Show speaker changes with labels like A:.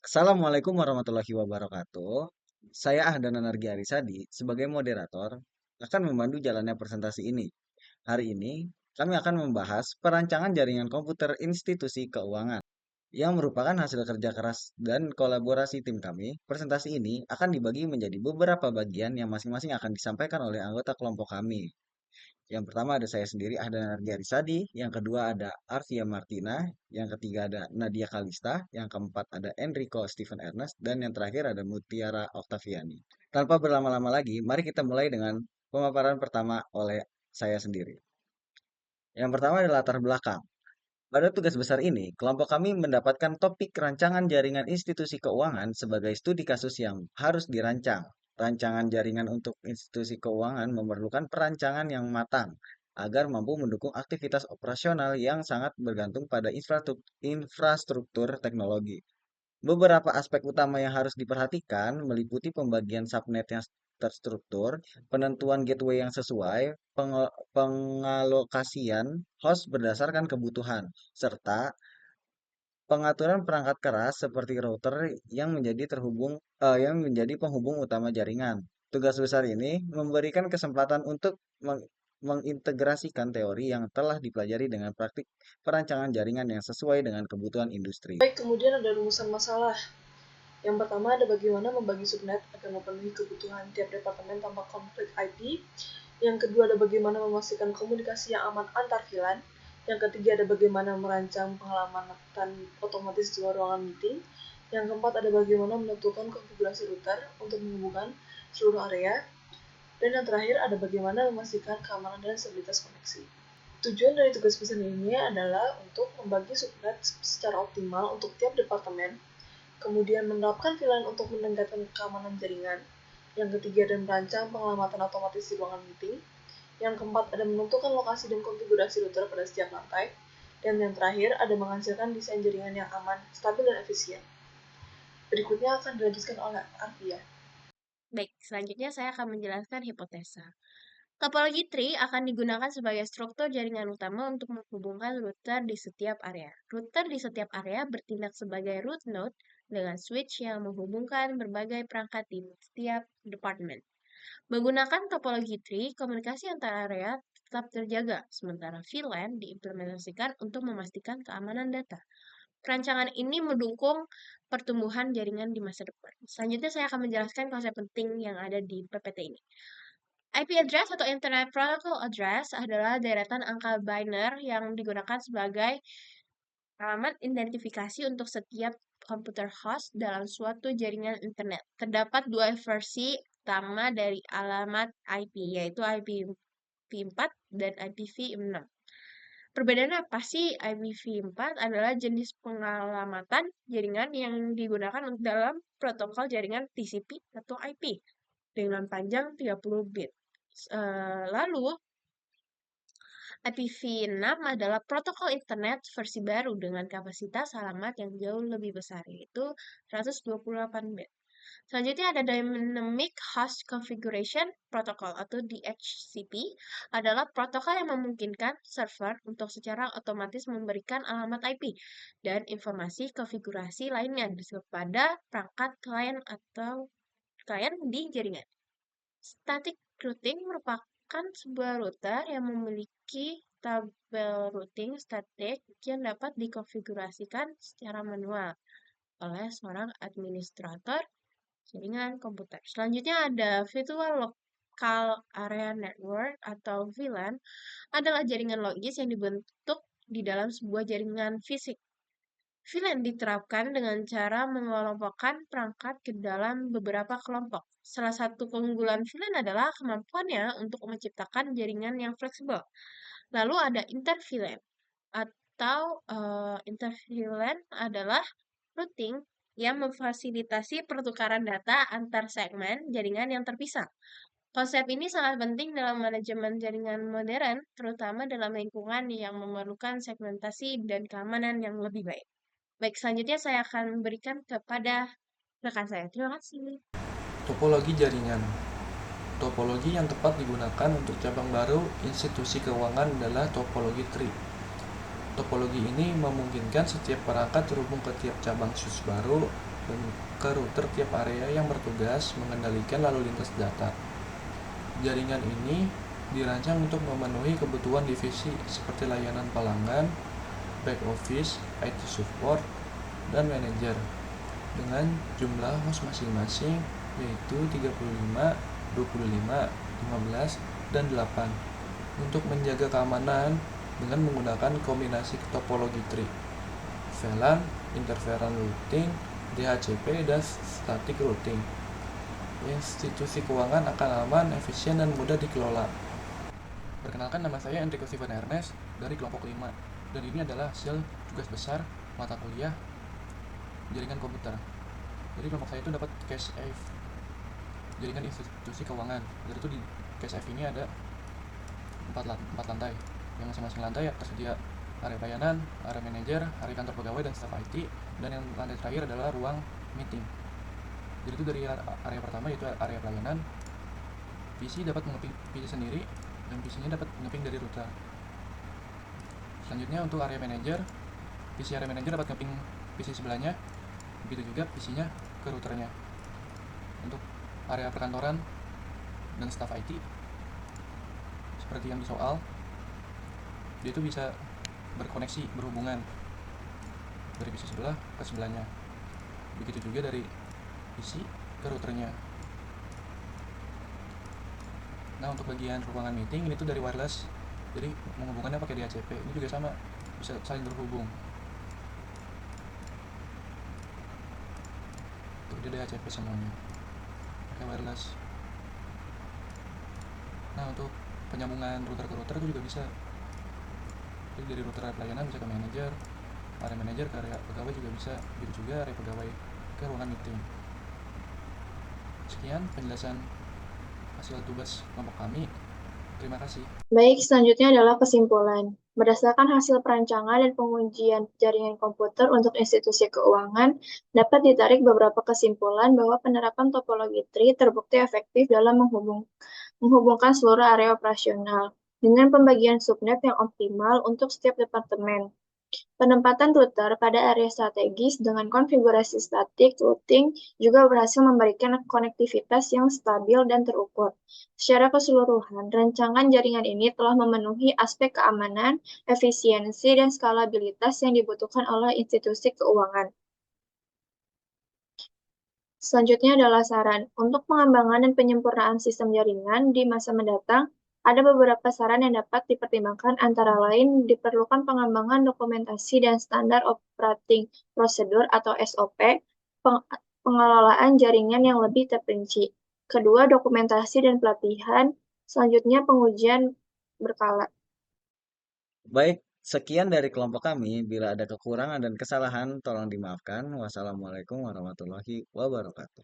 A: Assalamualaikum warahmatullahi wabarakatuh. Saya Ahdan Anargi Arisadi sebagai moderator akan membantu jalannya presentasi ini. Hari ini kami akan membahas perancangan jaringan komputer institusi keuangan yang merupakan hasil kerja keras dan kolaborasi tim kami. Presentasi ini akan dibagi menjadi beberapa bagian yang masing-masing akan disampaikan oleh anggota kelompok kami. Yang pertama ada saya sendiri, Ahdan Argi Arisadi. Yang kedua ada Arvia Martina. Yang ketiga ada Nadia Kalista. Yang keempat ada Enrico Stephen Ernest. Dan yang terakhir ada Mutiara Oktaviani. Tanpa berlama-lama lagi, mari kita mulai dengan pemaparan pertama oleh saya sendiri. Yang pertama adalah latar belakang. Pada tugas besar ini, kelompok kami mendapatkan topik rancangan jaringan institusi keuangan sebagai studi kasus yang harus dirancang. Rancangan jaringan untuk institusi keuangan memerlukan perancangan yang matang agar mampu mendukung aktivitas operasional yang sangat bergantung pada infrastruktur teknologi. Beberapa aspek utama yang harus diperhatikan meliputi pembagian subnet yang terstruktur, penentuan gateway yang sesuai, pengalokasian host berdasarkan kebutuhan, serta pengaturan perangkat keras seperti router yang menjadi penghubung utama jaringan. Tugas besar ini memberikan kesempatan untuk mengintegrasikan teori yang telah dipelajari dengan praktik perancangan jaringan yang sesuai dengan kebutuhan industri.
B: Baik, kemudian ada rumusan masalah. Yang pertama ada bagaimana membagi subnet agar memenuhi kebutuhan tiap departemen tanpa konflik IP. Yang kedua ada bagaimana memastikan komunikasi yang aman antar VLAN. Yang ketiga ada bagaimana merancang pengelamatan otomatis di ruangan meeting. Yang keempat ada bagaimana menentukan konfigurasi router untuk menghubungkan seluruh area. Dan yang terakhir ada bagaimana memastikan keamanan dan stabilitas koneksi. Tujuan dari tugas besar ini adalah untuk membagi subnet secara optimal untuk tiap departemen, kemudian menerapkan VLAN untuk meningkatkan keamanan jaringan. Yang ketiga ada merancang pengelamatan otomatis di ruangan meeting. Yang keempat ada menentukan lokasi dan konfigurasi router pada setiap lantai. Dan yang terakhir ada menghasilkan desain jaringan yang aman, stabil, dan efisien. Berikutnya akan dilanjutkan oleh Arvia.
C: Baik, selanjutnya saya akan menjelaskan hipotesa. Topologi tree akan digunakan sebagai struktur jaringan utama untuk menghubungkan router di setiap area. Router di setiap area bertindak sebagai root node dengan switch yang menghubungkan berbagai perangkat di setiap departemen. Menggunakan topologi tree, komunikasi antar area tetap terjaga, sementara VLAN diimplementasikan untuk memastikan keamanan data. Perancangan ini mendukung pertumbuhan jaringan di masa depan. Selanjutnya saya akan menjelaskan konsep penting yang ada di PPT ini. IP address atau Internet Protocol Address adalah deretan angka binary yang digunakan sebagai alamat identifikasi untuk setiap komputer host dalam suatu jaringan internet. Terdapat dua versi utama dari alamat IP, yaitu IPv4 dan IPv6. Perbedaan apa sih? IPv4 adalah jenis pengalamatan jaringan yang digunakan dalam protokol jaringan TCP atau IP dengan panjang 30 bit. Lalu, IPv6 adalah protokol internet versi baru dengan kapasitas alamat yang jauh lebih besar, yaitu 128 bit. Selanjutnya ada Dynamic Host Configuration Protocol atau DHCP adalah protokol yang memungkinkan server untuk secara otomatis memberikan alamat IP dan informasi konfigurasi lainnya kepada perangkat klien atau klien di jaringan. Static routing merupakan sebuah router yang memiliki tabel routing statik yang dapat dikonfigurasikan secara manual oleh seorang administrator jaringan komputer. Selanjutnya ada Virtual Local Area Network atau VLAN adalah jaringan logis yang dibentuk di dalam sebuah jaringan fisik. VLAN diterapkan dengan cara mengelompokkan perangkat ke dalam beberapa kelompok. Salah satu keunggulan VLAN adalah kemampuannya untuk menciptakan jaringan yang fleksibel. Lalu ada interVLAN atau interVLAN adalah routing yang memfasilitasi pertukaran data antar segmen jaringan yang terpisah. Konsep ini sangat penting dalam manajemen jaringan modern, terutama dalam lingkungan yang memerlukan segmentasi dan keamanan yang lebih baik. Baik, selanjutnya saya akan berikan kepada rekan saya. Terima kasih.
D: Topologi jaringan. Topologi yang tepat digunakan untuk cabang baru institusi keuangan adalah topologi tree. Topologi ini memungkinkan setiap perangkat terhubung ke tiap cabang SUS baru dan ke router tiap area yang bertugas mengendalikan lalu lintas data. Jaringan ini dirancang untuk memenuhi kebutuhan divisi seperti layanan pelanggan, back office, IT support, dan manajer dengan jumlah host masing-masing yaitu 35, 25, 15, dan 8 untuk menjaga keamanan dengan menggunakan kombinasi topologi tree, VLAN, interferon routing, DHCP, dan static routing. Institusi keuangan akan aman, efisien, dan mudah dikelola. Perkenalkan, nama saya Enrico Steven Ernest dari kelompok 5, dan ini adalah hasil tugas besar mata kuliah jaringan komputer. Jadi kelompok saya itu dapat cache F, jaringan institusi keuangan. Dari itu di cache F ini ada 4 lantai, yang masing-masing lantai tersedia area pelayanan, area manajer, area kantor pegawai, dan staf IT, dan yang lantai terakhir adalah ruang meeting. Jadi itu dari area pertama yaitu area pelayanan, PC dapat mengeping PC sendiri, dan PC-nya dapat mengeping dari router. Selanjutnya untuk area manajer, PC area manajer dapat ngeping PC sebelahnya, begitu juga PC-nya ke routernya. Untuk area perkantoran dan staf IT, seperti yang di soal, dia itu bisa berkoneksi, berhubungan dari PC sebelah ke sebelahnya. Begitu juga dari PC ke routernya. Nah, untuk bagian ruangan meeting ini tuh dari wireless, jadi menghubungkannya pakai DHCP. Ini juga sama, bisa saling terhubung. Tuh, dia DHCP semuanya pakai wireless. Nah, untuk penyambungan router ke router itu juga bisa. Jadi dari router pelayanan bisa ke manajer, area manajer ke area pegawai juga bisa, begitu juga area pegawai ke ruangan meeting. Sekian penjelasan hasil tugas kelompok kami. Terima kasih.
E: Baik, selanjutnya adalah kesimpulan. Berdasarkan hasil perancangan dan pengujian jaringan komputer untuk institusi keuangan, dapat ditarik beberapa kesimpulan bahwa penerapan topologi tree terbukti efektif dalam menghubungkan seluruh area operasional dengan pembagian subnet yang optimal untuk setiap departemen. Penempatan router pada area strategis dengan konfigurasi static routing juga berhasil memberikan konektivitas yang stabil dan terukur. Secara keseluruhan, rancangan jaringan ini telah memenuhi aspek keamanan, efisiensi, dan skalabilitas yang dibutuhkan oleh institusi keuangan. Selanjutnya adalah saran. Untuk pengembangan dan penyempurnaan sistem jaringan di masa mendatang, ada beberapa saran yang dapat dipertimbangkan, antara lain diperlukan pengembangan dokumentasi dan standar operating procedure atau SOP, pengelolaan jaringan yang lebih terperinci. Kedua, dokumentasi dan pelatihan. Selanjutnya, pengujian berkala.
A: Baik, sekian dari kelompok kami. Bila ada kekurangan dan kesalahan, tolong dimaafkan. Wassalamualaikum warahmatullahi wabarakatuh.